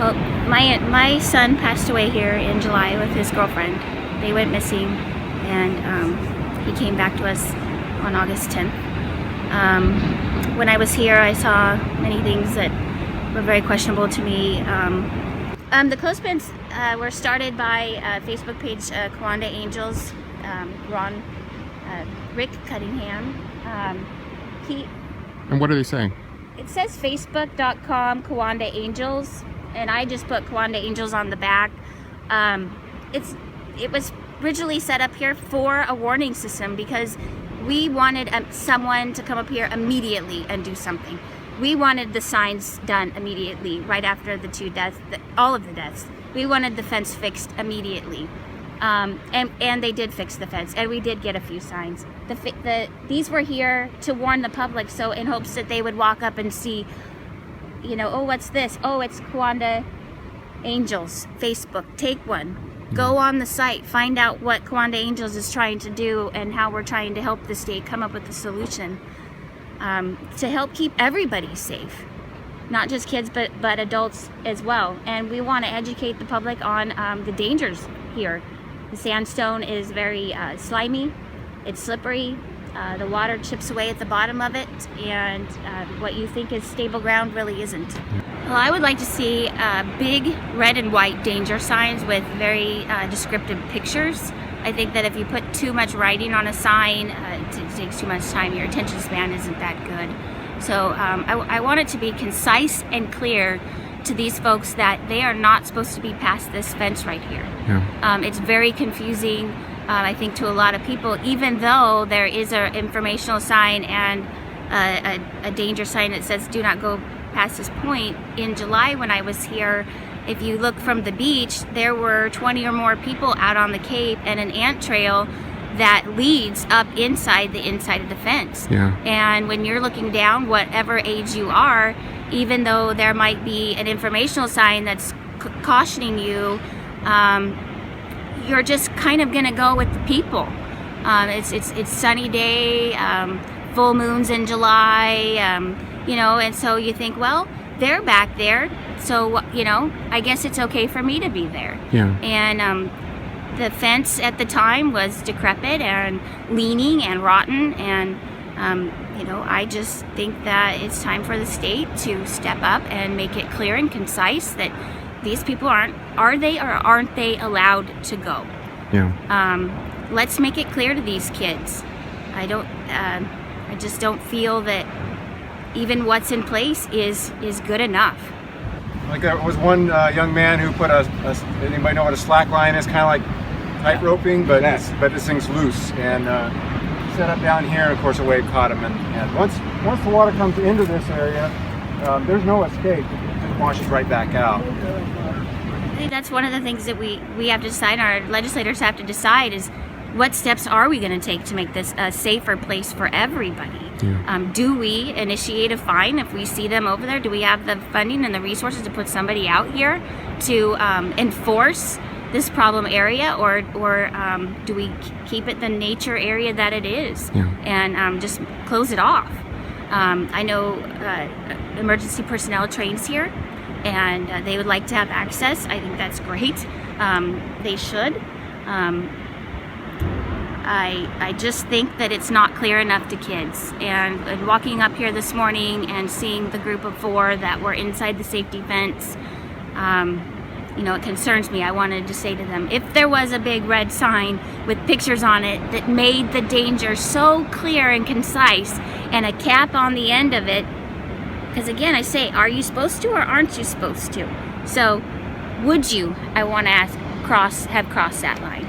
Well, my son passed away here in July with his girlfriend. They went missing, and he came back to us on August 10th. When I was here, I saw many things that were very questionable to me. The clothespins were started by a Facebook page, Kiwanda Angels. Rick Cunningham. And what are they saying? It says facebook.com Kiwanda Angels, and I just put Kiwanda Angels on the back. It was originally set up here for a warning system because we wanted someone to come up here immediately and do something. We wanted the signs done immediately, right after the two deaths, all of the deaths. We wanted the fence fixed immediately. And they did fix the fence, and we did get a few signs. These were here to warn the public, so in hopes that they would walk up and see, oh, what's this? Oh, it's Kiwanda Angels, Facebook, take one. Go on the site, find out what Kiwanda Angels is trying to do and how we're trying to help the state come up with a solution to help keep everybody safe. Not just kids, but adults as well. And we want to educate the public on the dangers here. The sandstone is very slimy, it's slippery, the water chips away at the bottom of it, and what you think is stable ground really isn't. Well, I would like to see big red and white danger signs with very descriptive pictures. I think that if you put too much writing on a sign, it takes too much time. Your attention span isn't that good. So I want it to be concise and clear to these folks that they are not supposed to be past this fence right here. Yeah. It's very confusing, I think, to a lot of people, even though there is an informational sign and a danger sign that says do not go past this point. In July when I was here, if you look from the beach, there were 20 or more people out on the Cape and an ant trail that leads up inside of the fence. Yeah. And when you're looking down, whatever age you are, even though there might be an informational sign that's cautioning you, you're just kind of gonna go with the people. It's sunny day, full moons in July, and so you think, well, they're back there, so I guess it's okay for me to be there. Yeah. And the fence at the time was decrepit and leaning and rotten, and I just think that it's time for the state to step up and make it clear and concise that these people are they or aren't they allowed to go? Yeah. Let's make it clear to these kids. I just don't feel that even what's in place is good enough. Like there was one young man who put anybody know what a slack line is? Kind of like tight roping, but this thing's loose, and set up down here. Of course, a wave caught him, and once the water comes into this area, there's no escape. It just washes right back out. I think that's one of the things that we have to decide. Our legislators have to decide is what steps are we going to take to make this a safer place for everybody. Yeah. Do we initiate a fine if we see them over there? Do we have the funding and the resources to put somebody out here to enforce this problem area, or do we keep it the nature area that it is? Yeah. And just close it off? I know emergency personnel trains here, and they would like to have access. I think that's great. They should. I just think that it's not clear enough to kids. And walking up here this morning and seeing the group of 4 that were inside the safety fence, it concerns me. I wanted to say to them, if there was a big red sign with pictures on it that made the danger so clear and concise, and a cap on the end of it, because again, I say, are you supposed to or aren't you supposed to? So, would you, I want to ask, have crossed that line?